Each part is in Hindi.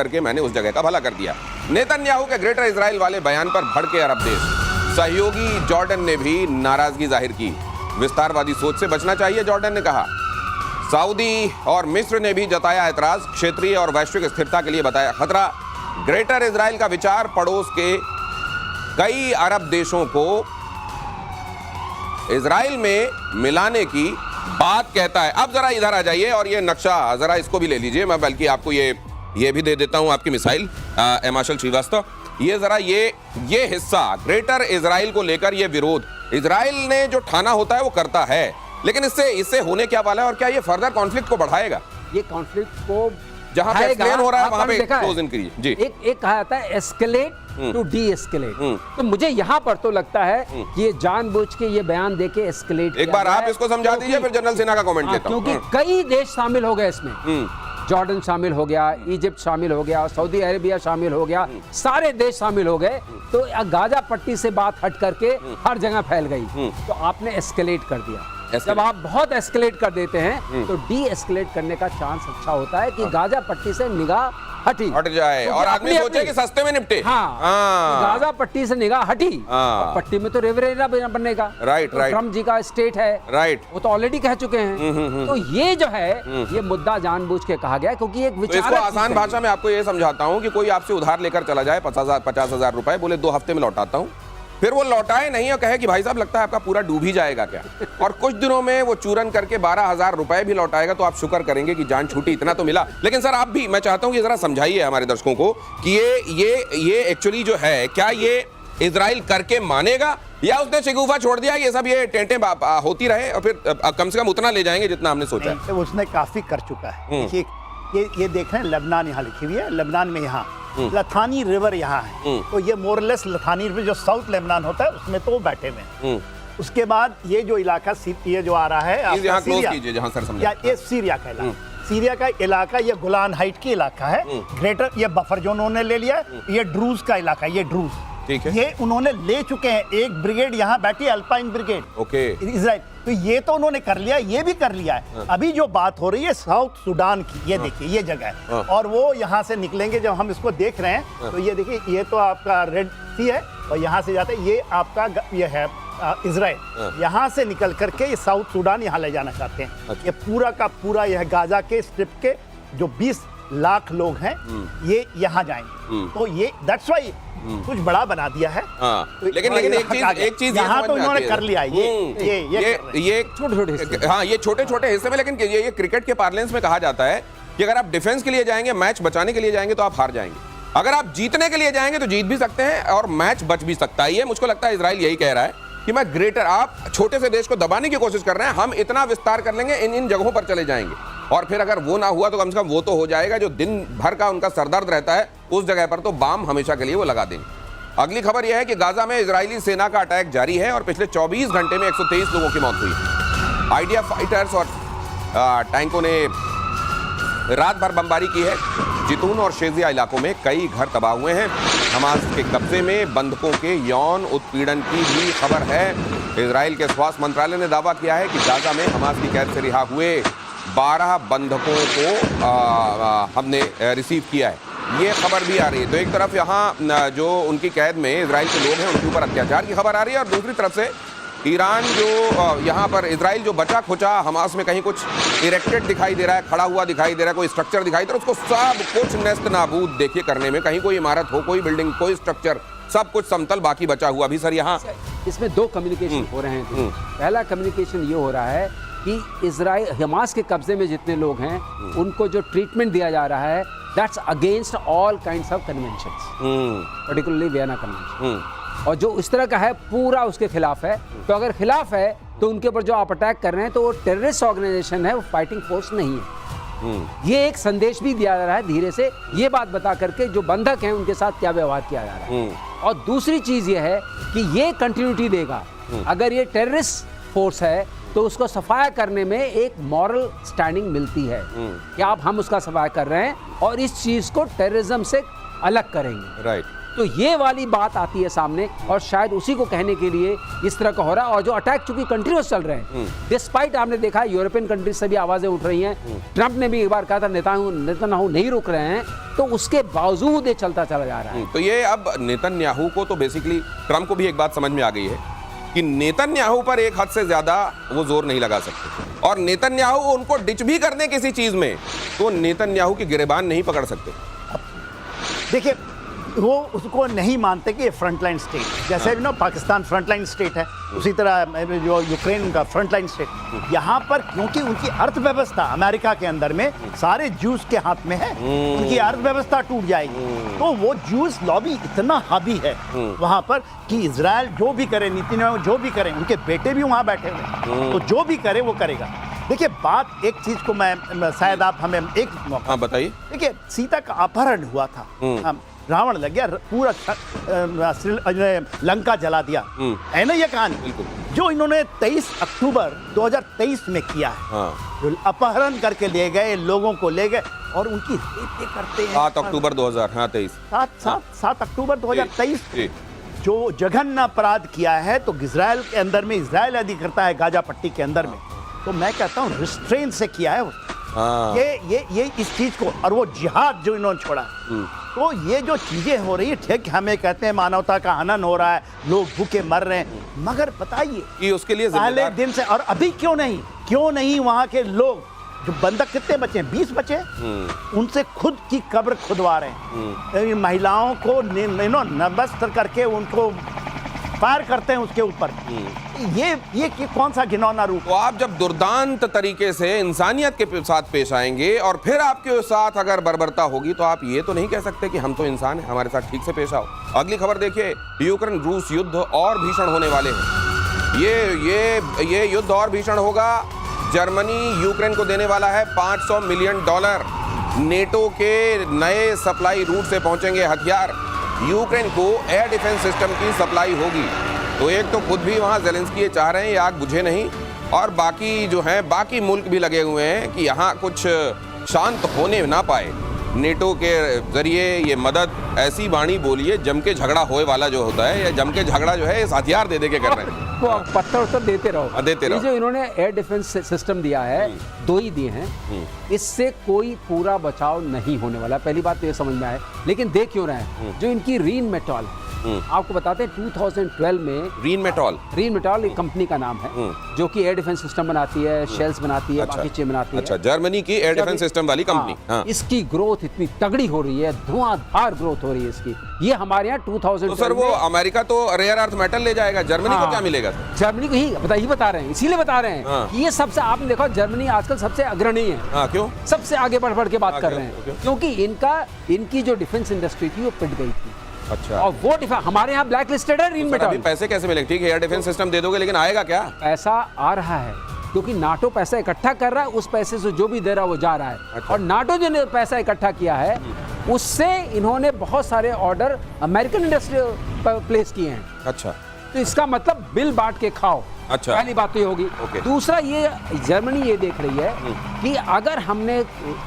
करके मैंने उस जगह का भला कर दिया। नेतन्याहू के ग्रेटर इजराइल वाले बयान पर भड़के अरब देश। सहयोगी जॉर्डन ने भी नाराजगी जाहिर की। विस्तारवादी सोच से बचना चाहिए, जॉर्डन ने कहा। सऊदी और मिस्र ने भी जताया एतराज। क्षेत्रीय और वैश्विक स्थिरता के लिए बताया खतरा। ग्रेटर इजराइल का विचार पड़ोस के कई अरब देशों को इजराइल में मिलाने की बात कहता है। अब जरा इधर आ जाइए और ये नक्शा जरा इसको भी ले लीजिए। मैं बल्कि आपको ये भी दे देता हूं, आपकी मिसाइल मार्शल श्रीवास्तव। ये जरा ये हिस्सा ग्रेटर इजराइल को लेकर ये विरोध इजराइल ने जो ठाना होता है वो करता है, लेकिन इससे होने क्या वाला है और क्या ये फर्दर कॉन्फ्लिक्ट को बढ़ाएगा? ये कॉन्फ्लिक्ट को जहां पे एक्सप्लेन हो रहा है वहां पे क्लोज इनक्रीज जी। एक कहा जाता है एस्केलेट टू डी एस्केलेट। तो मुझे यहाँ पर तो लगता है कि ये जानबूझ के ये बयान देके एस्केलेट। एक बार आप इसको समझा दीजिए, फिर जनरल सिन्हा का कमेंट लेता हूं। क्योंकि कई देश शामिल हो गए इसमें। जॉर्डन शामिल हो गया, इजिप्ट शामिल हो गया, सऊदी अरेबिया शामिल हो गया, सारे देश शामिल हो गए। तो गाजा पट्टी से बात हट करके हर जगह फैल गई। तो आपने एस्केलेट कर दिया। जब आप बहुत एस्केलेट कर देते हैं तो डी एस्केलेट करने का चांस अच्छा होता है कि गाजा पट्टी से निगाह हट जाए और आदमी सोचे कि सस्ते में निपटे। गाजा पट्टी से निगाह हटी, पट्टी में तो रिवरेरा बनेगा। राइट। ट्रम्प जी का स्टेट है, राइट, वो तो ऑलरेडी कह चुके हैं। तो ये जो है ये मुद्दा जानबूझ के कहा गया क्योंकि एक विचार। इसको आसान भाषा में आपको ये समझाता हूँ कि कोई आपसे उधार लेकर चला जाए 50,000 रुपए, बोले 2 हफ्ते में लौटाता हूँ, फिर वो लौटाए नहीं और कहे कि भाई साहब लगता है आपका पूरा डूब ही जाएगा क्या, और कुछ दिनों में वो चूरन करके 12,000 रुपए भी लौटाएगा, तो आप शुक्र करेंगे कि जान छूटी, इतना तो मिला। लेकिन सर आप भी, मैं चाहता हूं कि जरा समझाइए हमारे दर्शकों को कि ये एक्चुअली जो है, क्या ये इजराइल करके मानेगा या उसने शिगुफा छोड़ दिया ये सब ये टेंटें होती रहे और फिर कम से कम उतना ले जाएंगे जितना हमने सोचा है? उसने काफी कर चुका है। ये देख रहे हैं, लेबनान यहाँ लिखी हुई है, लेबनान में यहाँ लथानी रिवर यहाँ है। तो ये मोरलेस लथानी रिवर जो साउथ लेबनान होता है उसमें तो वो बैठे हुए हैं। उसके बाद ये जो इलाका ये जो आ रहा है यहाँ क्लोज कीजिए जहाँ सर समझा, ये सीरिया का इलाका, सीरिया का इलाका, ये गोलान हाइट की इलाका है। ग्रेटर ये बफर जोन उन्होंने ले लिया। ये ड्रूज का इलाका, ये ड्रूज, ठीक है, ये उन्होंने ले चुके हैं। एक ब्रिगेड यहाँ बैठी, अल्पाइन ब्रिगेड, ओके, इजराइल। तो ये तो उन्होंने कर लिया, ये भी कर लिया है। अभी जो बात हो रही है साउथ सुडान की, ये देखिए ये जगह है और वो यहाँ से निकलेंगे। जब हम इसको देख रहे हैं तो ये देखिए, ये तो आपका रेड सी है और यहाँ से जाता है ये आपका ये है इजराइल। यहाँ से निकल करके ये साउथ सुडान यहाँ ले जाना चाहते हैं। ये पूरा का पूरा यह गाजा के स्ट्रिप के जो 20 लाख लोग हैं ये यहाँ जाएंगे। तो ये दैट्स व्हाई कुछ बड़ा बना दिया है। तो लेकिन एक चीज यहाँ तो इन्होंने कर लिया ये छोटे-छोटे, हाँ ये छोटे-छोटे हिस्से में। लेकिन ये क्रिकेट के पार्लेंस में कहा जाता है कि अगर आप डिफेंस के लिए जाएंगे, मैच बचाने के लिए जाएंगे तो आप हार जाएंगे। अगर आप जीतने के लिए जाएंगे तो जीत भी सकते हैं और मैच बच भी सकता है। ये मुझको लगता है इजराइल यही कह रहा है कि मैं ग्रेटर, आप छोटे से देश को दबाने की कोशिश कर रहे हैं, हम इतना विस्तार कर लेंगे, इन जगहों पर चले जाएंगे और फिर अगर वो ना हुआ तो कम से कम वो तो हो जाएगा जो दिन भर का उनका सरदर्द रहता है, उस जगह पर तो बाम हमेशा के लिए वो लगा देंगे। अगली खबर यह है कि गाजा में इजरायली सेना का अटैक जारी है और पिछले 24 घंटे में 123 लोगों की मौत हुई। आईडीएफ फाइटर्स और टैंकों ने रात भर बमबारी की है। जितून और शेजिया इलाकों में कई घर तबाह हुए हैं। हमास के कब्जे में बंधकों के यौन उत्पीड़न की भी खबर है। इजराइल के स्वास्थ्य मंत्रालय ने दावा किया है कि गाजा में हमास की कैद से रिहा हुए 12 बंधकों को हमने रिसीव किया है। ये खबर भी आ रही है। तो एक तरफ यहाँ जो उनकी कैद में इजराइल के लोग हैं उनके ऊपर अत्याचार की खबर आ रही है और दूसरी तरफ से ईरान जो यहाँ पर इजराइल जो बचा खुचा हमास में कहीं कुछ इरेक्टेड दिखाई दे रहा है, खड़ा हुआ दिखाई दे रहा है, कोई स्ट्रक्चर दिखाई दे रहा है, उसको सब कुछ नेस्त नाबूद देखिए करने में, कहीं कोई इमारत हो, कोई बिल्डिंग, कोई स्ट्रक्चर, सब कुछ समतल बाकी बचा हुआ भी। सर यहाँ इसमें 2 कम्युनिकेशन हो रहे हैं। पहला कम्युनिकेशन ये हो रहा है कि इजराइल हमास के कब्जे में जितने लोग हैं उनको जो ट्रीटमेंट दिया जा रहा है that's against all kinds of conventions, particularly Vienna convention, और जो इस तरह का है पूरा उसके खिलाफ है। तो अगर खिलाफ है तो उनके ऊपर जो आप अटैक कर रहे हैं तो वो टेररिस्ट ऑर्गेनाइजेशन है, वो फाइटिंग फोर्स नहीं है। ये एक संदेश भी दिया जा रहा है धीरे से, ये बात बता करके जो बंधक हैं उनके साथ क्या व्यवहार किया जा रहा है। और दूसरी चीज ये है कि ये कंटिन्यूटी देगा। अगर ये टेररिस्ट फोर्स है तो उसको सफाया करने में एक मॉरल स्टैंडिंग मिलती है कि आप हम उसका सफाया कर रहे हैं और इस चीज को टेररिज्म से अलग करेंगे। राइट। तो ये वाली बात आती है सामने, और शायद उसी को कहने के लिए इस तरह का हो रहा है। और जो अटैक चूंकि कंटिन्यूस चल रहे हैं, डिस्पाइट आपने देखा यूरोपियन कंट्रीज से भी आवाजें उठ रही हैं, ट्रंप ने भी एक बार कहा था नेतन्याहू नहीं रुक रहे हैं, तो उसके बावजूद ये चलता चला जा रहा है। तो ये अब नेतन्याहू को तो बेसिकली ट्रंप को भी एक बात समझ में आ गई है कि नेतन्याहू पर एक हद से ज्यादा वो जोर नहीं लगा सकते, और नेतन्याहू उनको डिच भी करने किसी चीज में तो नेतन्याहू की गिरेबान नहीं पकड़ सकते। देखिए, वो उसको नहीं मानते कि ये फ्रंटलाइन स्टेट, जैसे ना पाकिस्तान फ्रंटलाइन स्टेट है, उसी तरह जो यूक्रेन का फ्रंटलाइन स्टेट। यहाँ पर क्योंकि उनकी अर्थव्यवस्था अमेरिका के अंदर में सारे जूस के हाथ में है, उनकी अर्थव्यवस्था टूट जाएगी। तो वो जूस लॉबी इतना हावी है वहाँ पर कि इजराइल जो भी करे, नेतन्याहू जो भी करे, उनके बेटे भी वहाँ बैठे हुए, तो जो भी करे वो करेगा। देखिए, बात एक चीज को मैं शायद आप हमें एक मौका बताइए। देखिए, सीता का अपहरण हुआ था, रावण लग गया, पूरा लंका जला दिया, है ना ये कहानी। जो इन्होंने 23 अक्टूबर 2023 में किया है, जो अपहरण करके ले गए, लोगों को ले गए और उनकी रेप करते हैं। 7 अक्टूबर 2023 7 अक्टूबर 2023 जो जघन्य अपराध किया है, तो इजराइल के अंदर में, इजराइल यदि करता है गाजा पट्टी के अंदर में, तो मैं कहता हूँ रिस्ट्रेन से किया है ये इस चीज को, और वो जिहाद जो इन्होंने छोड़ा। तो ये जो चीजें हो रही है, ठीक, हमें कहते हैं मानवता का हनन हो रहा है, लोग भूखे मर रहे हैं, मगर बताइए ये उसके लिए पहले दिन से और अभी क्यों नहीं वहां के लोग जो बंधक कितने बचे, 20 बचे, उनसे खुद की कब्र खुदवा रहे हैं, महिलाओं को नबस्त्र करके उनको फायर करते हैं उसके ऊपर। ये कौन सा घिनौना रूप। तो आप जब दुर्दांत तरीके से इंसानियत के साथ पेश आएंगे और फिर आपके साथ अगर बर्बरता होगी, तो आप ये तो नहीं कह सकते कि हम तो इंसान हैं, हमारे साथ ठीक से पेश आओ। अगली खबर देखिए, यूक्रेन रूस युद्ध और भीषण होने वाले हैं। ये युद्ध और भीषण होगा। जर्मनी यूक्रेन को देने वाला है $500 मिलियन। नेटो के नए सप्लाई रूट से पहुंचेंगे हथियार। यूक्रेन को एयर डिफेंस सिस्टम की सप्लाई होगी। तो एक तो खुद भी वहां ज़ेलेंस्की ये चाह रहे हैं ये आग बुझे नहीं, और बाकी जो हैं बाकी मुल्क भी लगे हुए हैं कि यहाँ कुछ शांत होने ना पाए। नेटो के जरिए ये मदद, ऐसी वाणी बोलिए जम के झगड़ा होए वाला जो होता है, ये जम के झगड़ा जो है इस हथियार दे के कर रहे हैं। तो पत्थर उत्तर देते रहो। ये जो इन्होंने एयर डिफेंस सिस्टम दिया है, 2 ही दिए हैं, इससे कोई पूरा बचाव नहीं होने वाला। पहली बात तो ये समझ में आए, लेकिन देख क्यों रहे हैं, जो इनकी रीन मेटॉल, आपको बताते हैं 2012 में रीन मेटॉल एक कंपनी का नाम है, जो कि एयर डिफेंस सिस्टम बनाती है, शेल्स बनाती है, बाकी चीजें बनाती है। अच्छा, जर्मनी की एयर डिफेंस सिस्टम वाली कंपनी। इसकी ग्रोथ इतनी तगड़ी हो रही है, धुआंधार ग्रोथ हो रही है इसकी। ये हमारे यहाँ 2012 तो सर वो अमेरिका तो रेयर अर्थ मेटल ले जाएगा, जर्मनी को क्या मिलेगा? जर्मनी को ही बता रहे हैं, इसीलिए बता रहे हैं कि ये सबसे, आपने देखा जर्मनी आजकल सबसे अग्रणी है। क्यों? सबसे आगे बढ़ के बात कर रहे हैं, क्योंकि इनकी जो डिफेंस इंडस्ट्री थी वो पिट गई थी। अच्छा, और वो हमारे यहाँ ब्लैक लिस्टेड है रीन मेटल। अभी पैसे कैसे मिलेंगे? ठीक है, एयर डिफेंस सिस्टम दे दोगे, लेकिन आएगा क्या? पैसा आ रहा है, क्योंकि नाटो पैसा इकट्ठा कर रहा है, उस पैसे से जो भी दे रहा है वो जा रहा है। अच्छा। और नाटो जो ने पैसा इकट्ठा किया है, उससे इन्होंने बहुत सारे ऑर्डर अमेरिकन इंडस्ट्री पर प्लेस किए हैं। अच्छा, तो इसका मतलब बिल बांट के खाओ। अच्छा, पहली बात तो ये होगी। दूसरा, ये जर्मनी ये देख रही है कि अगर हमने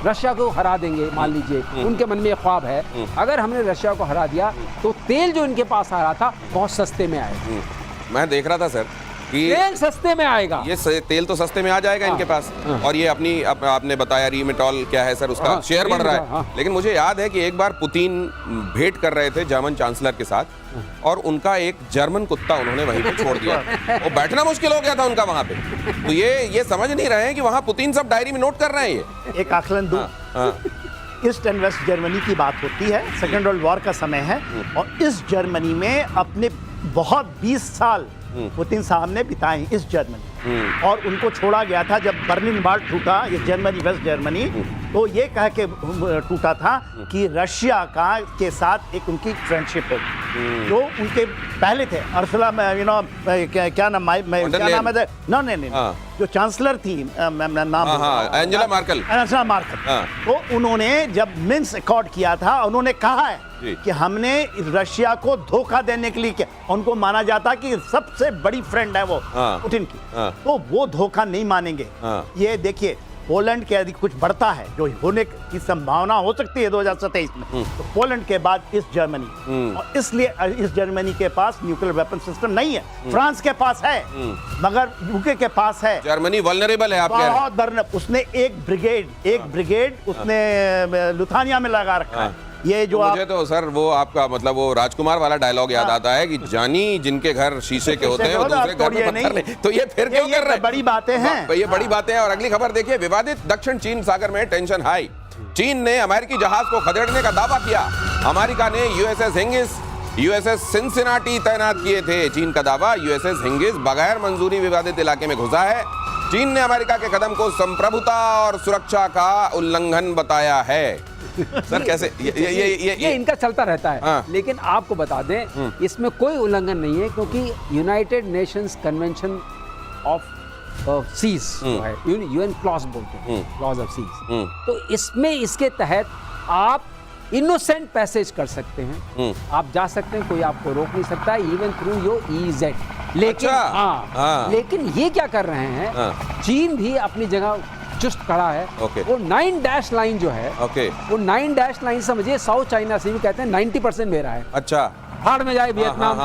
रशिया को हरा देंगे, मान लीजिए उनके मन में ये ख्वाब है, अगर हमने रशिया को हरा दिया तो तेल जो इनके पास आ रहा था बहुत सस्ते में आएगा। मैं देख रहा था सर कि तेल सस्ते में आएगा, ये तेल तो सस्ते में आ जाएगा इनके पास। और ये आपने बताया रीमेटॉल क्या है सर, उसका शेयर बढ़ रहा है। लेकिन मुझे याद है कि एक बार पुतिन भेंट कर रहे थे जर्मन चांसलर के साथ, और उनका एक जर्मन कुत्ता उन्होंने वहीं पे छोड़ दिया। वो बैठना मुश्किल हो गया था उनका वहां पे। तो ये समझ नहीं रहे हैं कि वहां पुतिन सब डायरी में नोट कर रहे हैं। ये एक आकलन दूं, ईस्ट एंड वेस्ट जर्मनी की बात होती है, सेकेंड वर्ल्ड वॉर का समय है, और इस जर्मनी में अपने बहुत 20 साल पुतिन साहब ने बिताए इस जर्मनी, और उनको छोड़ा गया था जब बर्लिन वॉल टूटा, ये जर्मनी वेस्ट जर्मनी, तो ये कह के टूटा था कि रशिया के साथ एक उनकी फ्रेंडशिप होगी, जो उनके पहले थे। अर्सुला क्या नाम है, नहीं, जो चांसलर थी, एंजेला मार्केल। तो उन्होंने जब मिन्स्क अकॉर्ड किया था, उन्होंने कहा है कि हमने रशिया को धोखा देने के लिए किया। उनको माना जाता कि सबसे बड़ी फ्रेंड है वो पुतिन की, तो वो धोखा नहीं मानेंगे। ये देखिए, पोलैंड के यदि कुछ बढ़ता है, जो होने की संभावना हो सकती है 2027 में, तो पोलैंड के बाद इस जर्मनी, और इसलिए इस जर्मनी के पास न्यूक्लियर वेपन सिस्टम नहीं है। फ्रांस के पास है, मगर यूके के पास है। जर्मनी वल्नरेबल है, आप कह रहे हैं। बहुत वल्नरेबल। उसने एक ब्रिगेड उसने लुथानिया में लगा रखा है। ये जो मुझे तो सर वो आपका मतलब वो राजकुमार वाला डायलॉग याद आता है कि जानी जिनके घर शीशे के होते हैं वो दूसरे घर में पत्थर नहीं। तो ये फिर क्यों कर रहे हैं? बड़ी बातें हैं, ये बड़ी बातें हैं। और अगली खबर देखिए, विवादित दक्षिण चीन सागर में टेंशन हाई। चीन ने अमेरिकी जहाज को खदेड़ने का दावा किया। अमेरिका ने यूएसएस हिंगिस, यूएसएस सिंसिनाटी तैनात किए थे। चीन का दावा, यूएसएस हिंगिस बगैर मंजूरी विवादित इलाके में घुसा है। चीन ने अमेरिका के कदम को संप्रभुता और सुरक्षा का उल्लंघन बताया है। सर कैसे ये इनका चलता रहता है। हाँ। लेकिन आपको बता दें, इसमें कोई उल्लंघन नहीं है, क्योंकि United Nations convention of seas है, यूएन क्लॉज बोलते हैं, क्लॉज ऑफ सीज। तो इसमें इसके तहत आप इनोसेंट पैसेज कर सकते हैं, आप जा सकते हैं, कोई आपको रोक नहीं सकता, इवन थ्रू योर EEZ। लेकिन हाँ। लेकिन ये क्या कर रहे हैं, चीन भी अपनी जगह चुस्त खड़ा है। वो 9 डैश लाइन जो है, वो 9 डैश लाइन समझिए, साउथ चाइना से भी कहते हैं 90% मेरा है। अच्छा, भाड़ में जाए वियतनाम,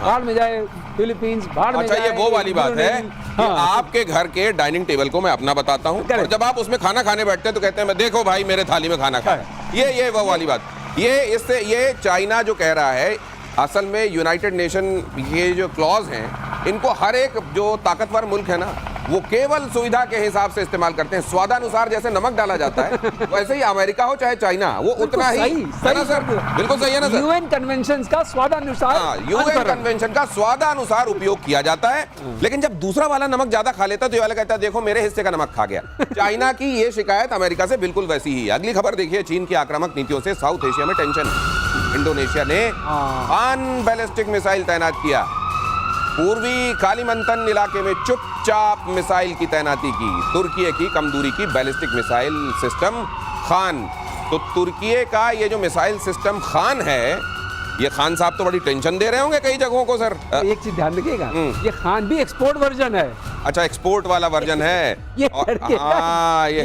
भाड़ में जाए फिलीपींस, भाड़ में अच्छा, जाए। ये वो वाली बात है कि आपके घर के डाइनिंग टेबल को मैं अपना बताता हूँ, और जब आप उसमें खाना खाने बैठते हैं तो कहते हैं मैं देखो भाई मेरे थाली में खाना खा। ये वो वाली बात। ये चाइना जो कह रहा है, असल में यूनाइटेड नेशन ये जो क्लॉज हैं, इनको हर एक जो ताकतवर मुल्क है ना, वो केवल सुविधा के हिसाब से इस्तेमाल करते हैं। स्वादानुसार जैसे नमक डाला जाता है, वैसे ही अमेरिका हो चाहे चाइना, वो उतना ही है ना सर? बिल्कुल सही है ना सर? यूएन कन्वेंशन का स्वादानुसार, यूएन कन्वेंशन का स्वादानुसार उपयोग किया जाता है। लेकिन जब दूसरा वाला नमक ज्यादा खा लेता है तो ये वाला कहता है देखो मेरे हिस्से का नमक खा गया। चाइना की ये शिकायत अमेरिका से बिल्कुल वैसी ही है। अगली खबर देखिए, चीन की आक्रामक नीतियों से साउथ एशिया में टेंशन। इंडोनेशिया ने खान बैलिस्टिक मिसाइल तैनात किया। पूर्वी कालीमंतन इलाके में चुपचाप मिसाइल की तैनाती की। तुर्की की कम दूरी की बैलिस्टिक मिसाइल सिस्टम खान। तो तुर्की का ये जो मिसाइल सिस्टम खान है, ये खान साहब तो बड़ी टेंशन दे रहे होंगे कई जगहों को सर। एक चीज ध्यान रखिएगा, ये खान भी एक्सपोर्ट वर्जन है। अच्छा, एक्सपोर्ट वाला वर्जन है। ये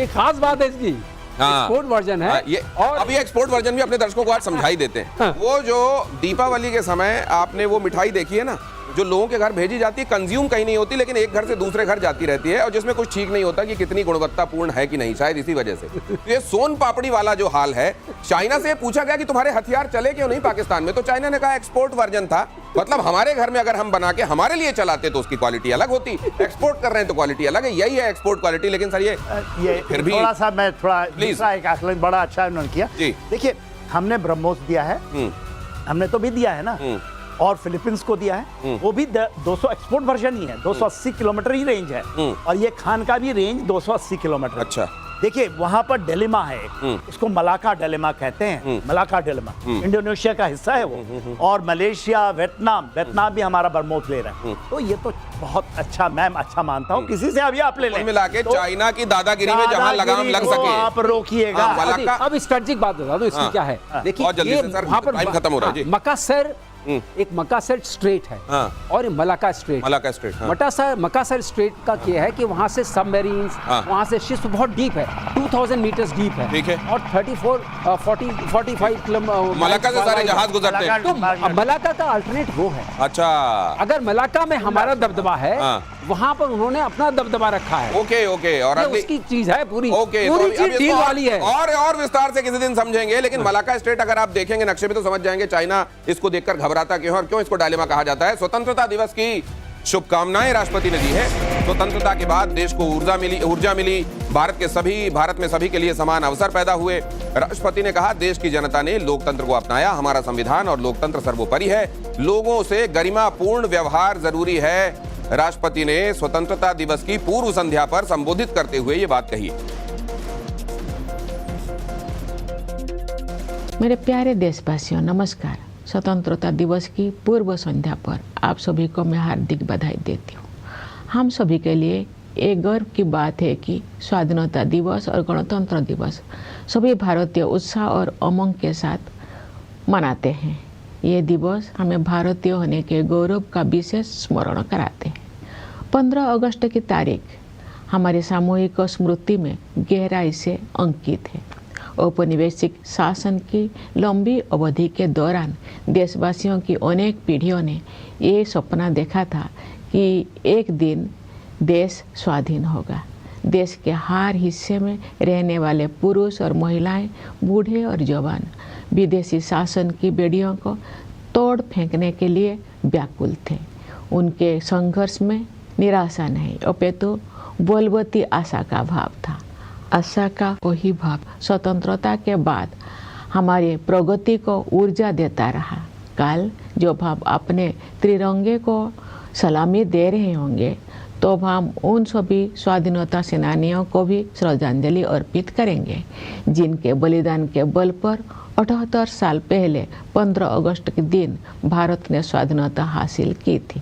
खास बात है इसकी, एक्सपोर्ट वर्जन है। ये और अभी एक्सपोर्ट वर्जन भी अपने दर्शकों को आज समझाई देते हैं। वो जो दीपावली के समय आपने वो मिठाई देखी है ना, जो लोगों के घर भेजी जाती है, कंज्यूम कहीं नहीं होती, लेकिन एक घर से दूसरे घर जाती रहती है, और जिसमें कुछ ठीक नहीं होता कि कितनी गुणवत्तापूर्ण है कि नहीं, शायद इसी वजह से। तो ये सोन पापड़ी वाला जो हाल है, चाइना से पूछा गया कि तुम्हारे हथियार चले क्यों नहीं पाकिस्तान में, तो चाइना ने कहा एक्सपोर्ट वर्जन था, मतलब हमारे घर में अगर हम बना के हमारे लिए चलाते तो उसकी क्वालिटी अलग होती, एक्सपोर्ट कर रहे हैं तो क्वालिटी अलग है। यही है एक्सपोर्ट क्वालिटी। लेकिन सर ये फिर भी थोड़ा सा मैं दूसरा एक आकलन बड़ा अच्छा उन्होंने किया। देखिए, हमने ब्रह्मोस दिया है, हमने तो भी दिया है ना, और फिलीपींस को दिया है, वो भी 200 एक्सपोर्ट वर्जन ही है, 280 किलोमीटर ही रेंज है, और ये खान का भी रेंज 280 किलोमीटर। अच्छा, देखिए वहां पर डिलेमा है, इसको मलाका डिलेमा कहते हैं। मलाका डिलेमा इंडोनेशिया का हिस्सा है वो, और मलेशिया, वियतनाम भी हमारा ब्रह्मोस ले रहा है। तो ये तो बहुत अच्छा, मैं अच्छा मानता हूँ। किसी से अभी आप ले लें, मिला के चाइना की दादागिरी में जहां लगाम लग सके आप रोकिएगा। अब स्ट्रेटेजिक बात बता दो इसकी क्या है। देखिए वहां पर खत्म हो रहा है। मकासर, एक मकासर स्ट्रेट है, और मलाका स्ट्रेट। मकासर स्ट्रेट का क्या है कि वहां से सबमरीन्स, वहां से शिप्स बहुत डीप है, 2000 मीटर्स डीप है, और 45 किलोमीटर मलाका से सारे जहाज गुजरते हैं। तो मलाका का अल्टरनेट वो है। अच्छा, अगर मलाका में हमारा दबदबा है, वहां पर उन्होंने अपना दबदबा रखा है। ओके, और उसकी चीज है पूरी, पूरी चीज डील वाली है। और विस्तार से किसी दिन समझेंगे। लेकिन मलाका स्ट्रेट अगर आप देखेंगे नक्शे में तो समझ जाएंगे चाइना इसको देखकर घबराता क्यों और क्यों इसको डायलेमा कहा जाता है। स्वतंत्रता दिवस की शुभकामनाएं राष्ट्रपति ने दी है। स्वतंत्रता के बाद देश को ऊर्जा मिली, भारत में सभी के लिए समान अवसर पैदा हुए। राष्ट्रपति ने कहा, देश की जनता ने लोकतंत्र को अपनाया, हमारा संविधान और लोकतंत्र सर्वोपरि है, लोगों से गरिमापूर्ण व्यवहार जरूरी है। राष्ट्रपति ने स्वतंत्रता दिवस की पूर्व संध्या पर संबोधित करते हुए ये बात कही। मेरे प्यारे देशवासियों, नमस्कार। स्वतंत्रता दिवस की पूर्व संध्या पर आप सभी को मैं हार्दिक बधाई देती हूँ। हम सभी के लिए एक गर्व की बात है कि स्वाधीनता दिवस और गणतंत्र दिवस सभी भारतीय उत्साह और उमंग के साथ मनाते हैं। ये दिवस हमें भारतीय होने के गौरव का विशेष स्मरण कराते हैं। 15 अगस्त की तारीख हमारी सामूहिक स्मृति में गहराई से अंकित है। औपनिवेशिक शासन की लंबी अवधि के दौरान देशवासियों की अनेक पीढ़ियों ने ये सपना देखा था कि एक दिन देश स्वाधीन होगा। देश के हर हिस्से में रहने वाले पुरुष और महिलाएं, बूढ़े और जवान विदेशी शासन की बेड़ियों को तोड़ फेंकने के लिए व्याकुल थे। उनके संघर्ष में निराशा नहीं, अपितु बलवती आशा का भाव था। आशा का वही भाव स्वतंत्रता के बाद हमारी प्रगति को ऊर्जा देता रहा। कल जब हम अपने त्रिरंगे को सलामी दे रहे होंगे तो हम उन सभी स्वाधीनता सेनानियों को भी श्रद्धांजलि अर्पित करेंगे जिनके बलिदान के बल पर 78 साल पहले 15 अगस्त के दिन भारत ने स्वाधीनता हासिल की थी।